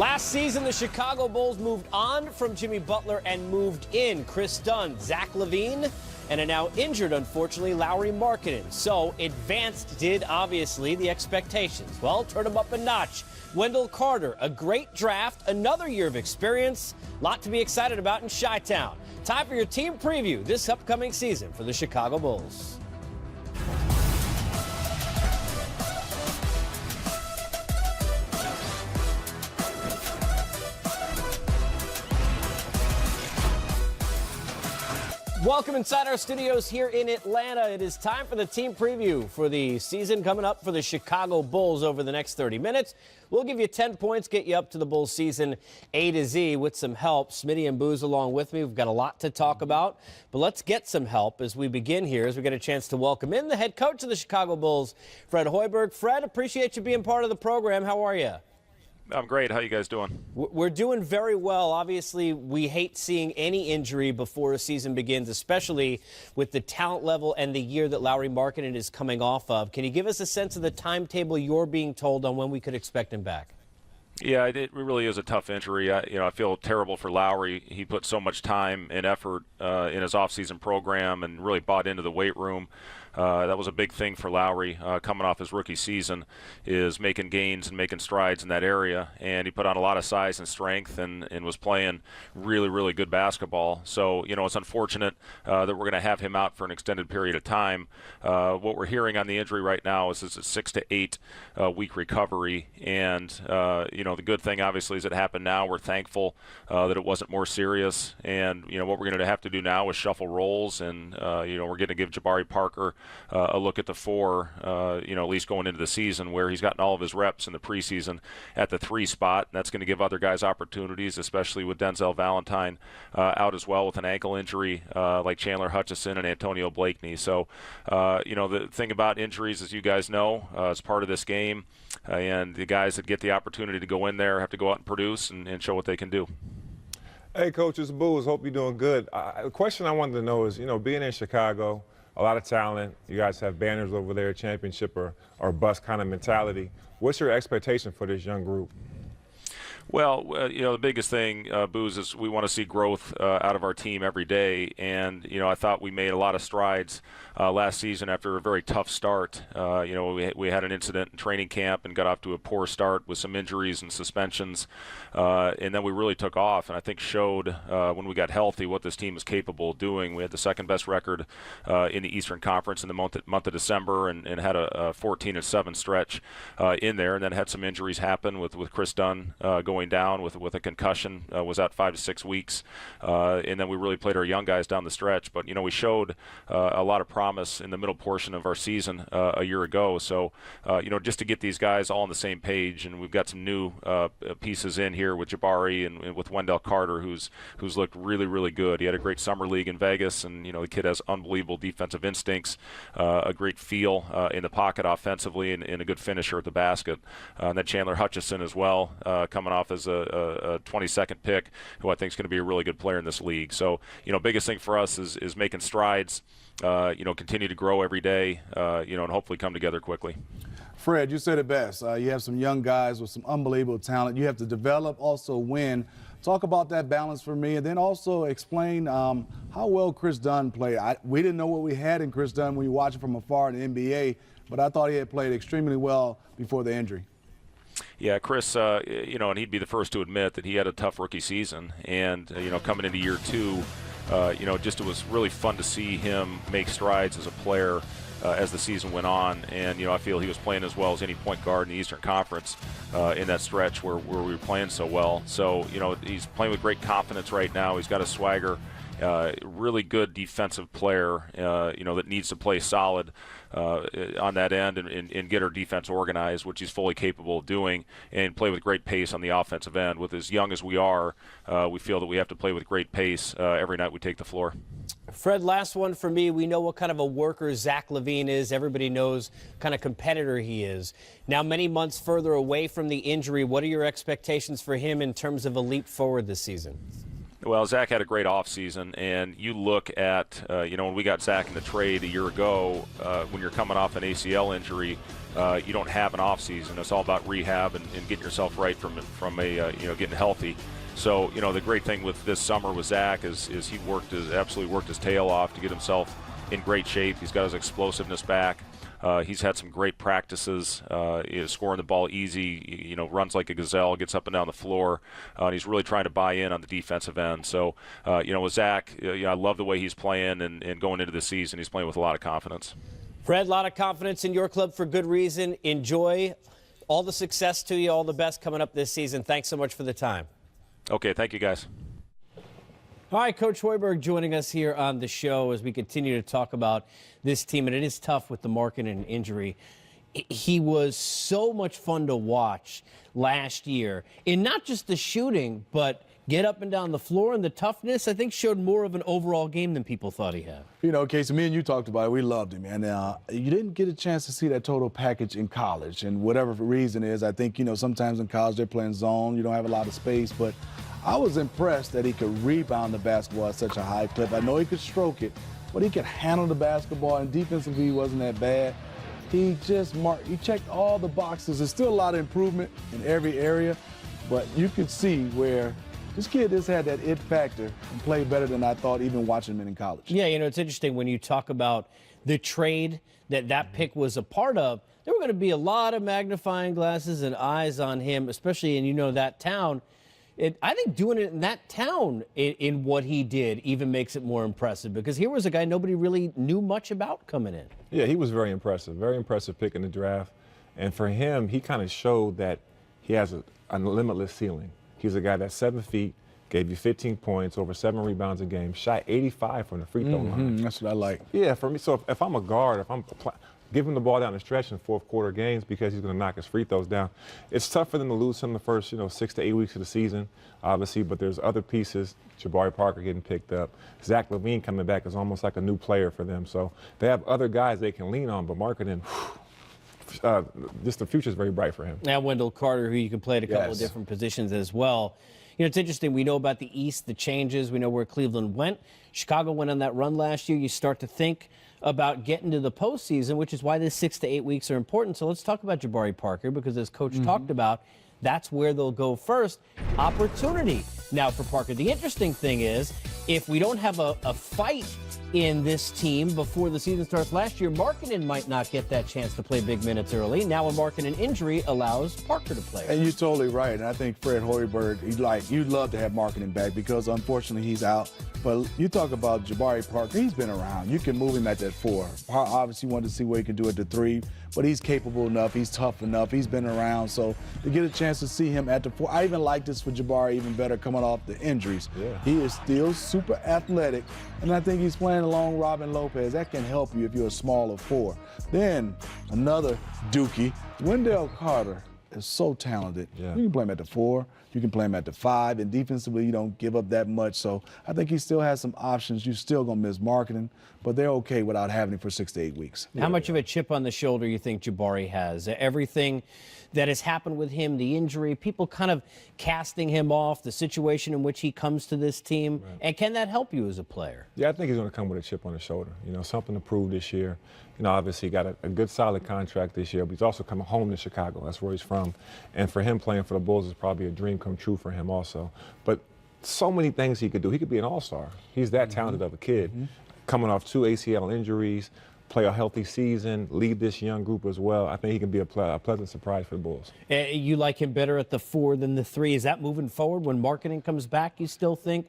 Last season, the Chicago Bulls moved on from Jimmy Butler and moved in Chris Dunn, Zach LaVine, and a now injured, unfortunately, Lauri Markkanen. So advanced did, obviously, the expectations. Well, turn them up a notch. Wendell Carter, a great draft, another year of experience, lot to be excited about in Chi-Town. Time for your team preview this upcoming season for the Chicago Bulls. Welcome inside our studios here in Atlanta. It is time for the team preview for the season coming up for the Chicago Bulls over the next 30 minutes. We'll give you 10 points, get you up to the Bulls season A to Z with some help. Smitty and Booz along with me. We've got a lot to talk about, but let's get some help as we begin here, as we get a chance to welcome in the head coach of the Chicago Bulls, Fred Hoiberg. Fred, appreciate you being part of the program. How are you? I'm great. How you guys doing? We're doing very well. Obviously, we hate seeing any injury before a season begins, especially with the talent level and the year that Lauri Markkanen is coming off of. Can you give us a sense of the timetable you're being told on when we could expect him back? Yeah, it really is a tough injury. I feel terrible for Lauri. He put so much time and effort in his offseason program and really bought into the weight room. That was a big thing for Lauri coming off his rookie season, is making gains and making strides in that area. And he put on a lot of size and strength and was playing really, really good basketball. So, it's unfortunate that we're going to have him out for an extended period of time. What we're hearing on the injury right now is it's a 6 to 8 week recovery. And, the good thing, obviously, is it happened now. We're thankful that it wasn't more serious. And, what we're going to have to do now is shuffle roles. And, we're going to give Jabari Parker a look at the 4, at least going into the season, where he's gotten all of his reps in the preseason at the 3 spot. And that's going to give other guys opportunities, especially with Denzel Valentine out as well with an ankle injury like Chandler Hutchison and Antonio Blakeney. So, the thing about injuries, as you guys know, it's part of this game. And the guys that get the opportunity to go in there have to go out and produce and show what they can do. Hey, Coach, it's Booz. Hope you're doing good. The question I wanted to know is, being in Chicago, a lot of talent. You guys have banners over there, championship or bust kind of mentality. What's your expectation for this young group? Well, the biggest thing, Booz, is we want to see growth out of our team every day. And, I thought we made a lot of strides last season after a very tough start. We had an incident in training camp and got off to a poor start with some injuries and suspensions. And then we really took off and I think showed when we got healthy what this team is capable of doing. We had the second best record in the Eastern Conference in the month of December and had a 14-7 stretch in there, and then had some injuries happen with Chris Dunn going down with a concussion, was out 5 to 6 weeks, and then we really played our young guys down the stretch. But we showed a lot of promise in the middle portion of our season a year ago. So just to get these guys all on the same page, and we've got some new pieces in here with Jabari and with Wendell Carter, who's looked really, really good. He had a great summer league in Vegas, and the kid has unbelievable defensive instincts, a great feel in the pocket offensively, and a good finisher at the basket. And then Chandler Hutchison as well, coming off as a 22nd pick, who I think is going to be a really good player in this league. So, biggest thing for us is making strides, continue to grow every day, and hopefully come together quickly. Fred, you said it best. You have some young guys with some unbelievable talent. You have to develop, also win. Talk about that balance for me, and then also explain how well Chris Dunn played. We didn't know what we had in Chris Dunn when you watch him from afar in the NBA, but I thought he had played extremely well before the injury. Yeah, Chris, and he'd be the first to admit that he had a tough rookie season. And, coming into year 2, it was really fun to see him make strides as a player as the season went on. And, I feel he was playing as well as any point guard in the Eastern Conference in that stretch where we were playing so well. So, he's playing with great confidence right now. He's got a swagger. Really good defensive player, that needs to play solid on that end and get our defense organized, which he's fully capable of doing, and play with great pace on the offensive end. With as young as we are, we feel that we have to play with great pace every night we take the floor. Fred, last one for me. We know what kind of a worker Zach LaVine is. Everybody knows what kind of competitor he is. Now, many months further away from the injury, what are your expectations for him in terms of a leap forward this season? Well, Zach had a great offseason, and you look at, when we got Zach in the trade a year ago, when you're coming off an ACL injury, you don't have an offseason. It's all about rehab and getting yourself right from getting healthy. So, the great thing with this summer with Zach is he absolutely worked his tail off to get himself in great shape. He's got his explosiveness back. He's had some great practices, scoring the ball easy, runs like a gazelle, gets up and down the floor. And he's really trying to buy in on the defensive end. So, with Zach, I love the way he's playing, and going into the season, he's playing with a lot of confidence. Fred, a lot of confidence in your club for good reason. Enjoy all the success to you, all the best coming up this season. Thanks so much for the time. Okay, thank you, guys. All right, Coach Hoiberg joining us here on the show as we continue to talk about this team, and it is tough with the Markkanen injury. He was so much fun to watch last year in not just the shooting, but get up and down the floor, and the toughness, I think, showed more of an overall game than people thought he had. Casey, me and you talked about it. We loved him, and you didn't get a chance to see that total package in college, and whatever the reason is, I think, sometimes in college they're playing zone, you don't have a lot of space, but I was impressed that he could rebound the basketball at such a high clip. I know he could stroke it, but he could handle the basketball, and defensively he wasn't that bad. He checked all the boxes. There's still a lot of improvement in every area, but you could see where this kid just had that it factor and played better than I thought even watching him in college. Yeah, it's interesting when you talk about the trade that pick was a part of. There were going to be a lot of magnifying glasses and eyes on him, especially in, that town. I think doing it in that town in what he did even makes it more impressive, because here was a guy nobody really knew much about coming in. Yeah, he was very impressive pick in the draft. And for him, he kind of showed that he has a limitless ceiling. He's a guy that's 7 feet, gave you 15 points, over 7 rebounds a game, shot 85 from the free throw line. That's what I like. Yeah, for me, so if I'm a guard, give him the ball down the stretch in fourth quarter games, because he's going to knock his free throws down. It's tough for them to lose him the first, 6 to 8 weeks of the season, obviously, but there's other pieces. Jabari Parker getting picked up. Zach LaVine coming back is almost like a new player for them. So they have other guys they can lean on, but Markkanen, just the future is very bright for him. Now Wendell Carter, who you can play at a couple of different positions as well. It's interesting. We know about the East, the changes. We know where Cleveland went. Chicago went on that run last year. You start to think about getting to the postseason, which is why this 6 to 8 weeks are important. So let's talk about Jabari Parker, because as Coach talked about, that's where they'll go first. Opportunity now for Parker. The interesting thing is, if we don't have a fight in this team before the season starts last year, Markkanen might not get that chance to play big minutes early. Now a Markkanen injury allows Parker to play. And you're totally right. And I think Fred Hoiberg, you'd love to have Markkanen back, because unfortunately he's out. But you talk about Jabari Parker, he's been around. You can move him at that 4. Obviously you wanted to see what he can do at the 3, but he's capable enough, he's tough enough, he's been around. So to get a chance to see him at the 4, I even like this for Jabari even better coming off the injuries. Yeah. He is still super athletic, and I think he's playing along Robin Lopez. That can help you if you're a smaller 4. Then another Dookie, Wendell Carter is so talented. Yeah. You can play him at the 4, you can play him at the 5, and defensively you don't give up that much. So I think he still has some options. You're still going to miss Markkanen, but they're okay without having him for 6 to 8 weeks. How much of a chip on the shoulder you think Jabari has? Everything that has happened with him, the injury, people kind of casting him off, the situation in which he comes to this team, and can that help you as a player? Yeah, I think he's going to come with a chip on his shoulder. Something to prove this year. Obviously he got a good solid contract this year, but he's also coming home to Chicago. That's where he's from. And for him, playing for the Bulls is probably a dream come true for him also. But so many things he could do. He could be an all-star. He's that talented of a kid. Coming off 2 ACL injuries, play a healthy season, lead this young group as well. I think he can be a pleasant surprise for the Bulls. You like him better at the 4 than the 3. Is that moving forward? When Markkanen comes back, you still think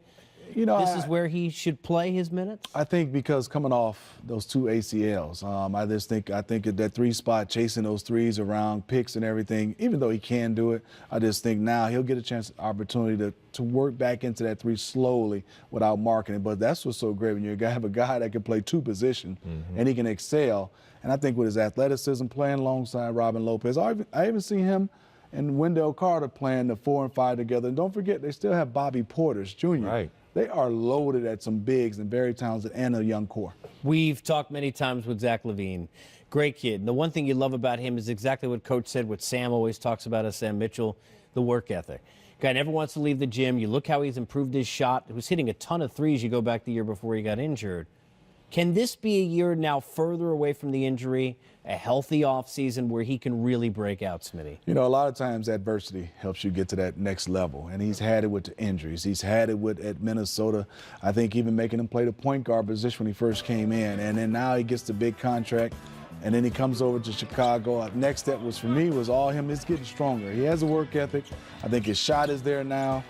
this is where he should play his minutes? I think because coming off those 2 ACLs, I think at that 3 spot, chasing those 3s around picks and everything, even though he can do it, I just think now he'll get a chance, opportunity to work back into that 3 slowly without Markkanen. But that's what's so great when you have a guy that can play 2 positions and he can excel. And I think with his athleticism, playing alongside Robin Lopez, I even see him and Wendell Carter playing the 4 and 5 together. And don't forget, they still have Bobby Portis Jr. Right. They are loaded at some bigs and very talented and a young core. We've talked many times with Zach LaVine. Great kid. And the one thing you love about him is exactly what Coach said, what Sam always talks about as Sam Mitchell. the work ethic. Guy never wants to leave the gym. You look how he's improved his shot. He was hitting a ton of threes. You go back the year before he got injured. Can this be a year now further away from the injury, a healthy offseason where he can really break out, Smitty? You know, a lot of times adversity helps you get to that next level, and he's had it with the injuries. He's had it at Minnesota. I think even making him play the point guard position when he first came in, and then now he gets the big contract, and then he comes over to Chicago. Next step was for me was all him. He's getting stronger. He has a work ethic. I think his shot is there now.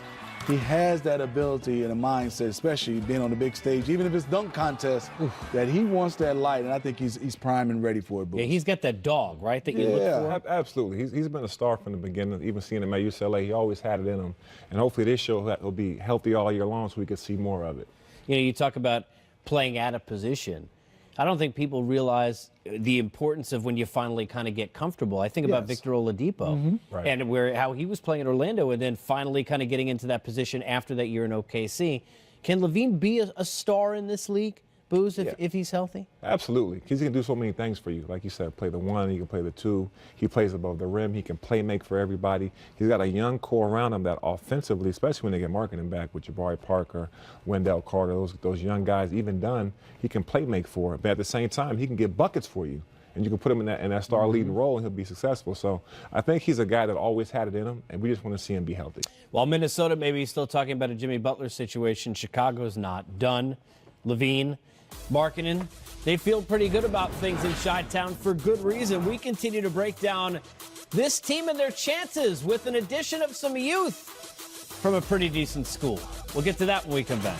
He has that ability and a mindset, especially being on the big stage, even if it's dunk contest, that he wants that light, and I think he's prime and ready for it. Booz. Yeah, he's got that dog, right, that you look for? Absolutely. He's been a star from the beginning. Even seeing him at UCLA, he always had it in him. And hopefully this show will be healthy all year long so we can see more of it. You know, you talk about playing out of position. I don't think people realize the importance of when you finally kind of get comfortable. I think about Victor Oladipo Right. and how he was playing in Orlando and then finally kind of getting into that position after that year in OKC. Can LaVine be a star in this league, Booz, if he's healthy? Absolutely. He can do so many things for you. Like you said, play the one, he can play the two. He plays above the rim. He can play make for everybody. He's got a young core around him that offensively, especially when they get Markkanen back with Jabari Parker, Wendell Carter, those young guys, even Dunn, he can play make for. But at the same time, he can get buckets for you. And you can put him in that star leading role and he'll be successful. So I think he's a guy that always had it in him, and we just want to see him be healthy. While Minnesota maybe still talking about a Jimmy Butler situation, Chicago's not. Dunn, LaVine, Markkanen, they feel pretty good about things in Chi-Town for good reason. We continue to break down this team and their chances with an addition of some youth from a pretty decent school. We'll get to that when we come back.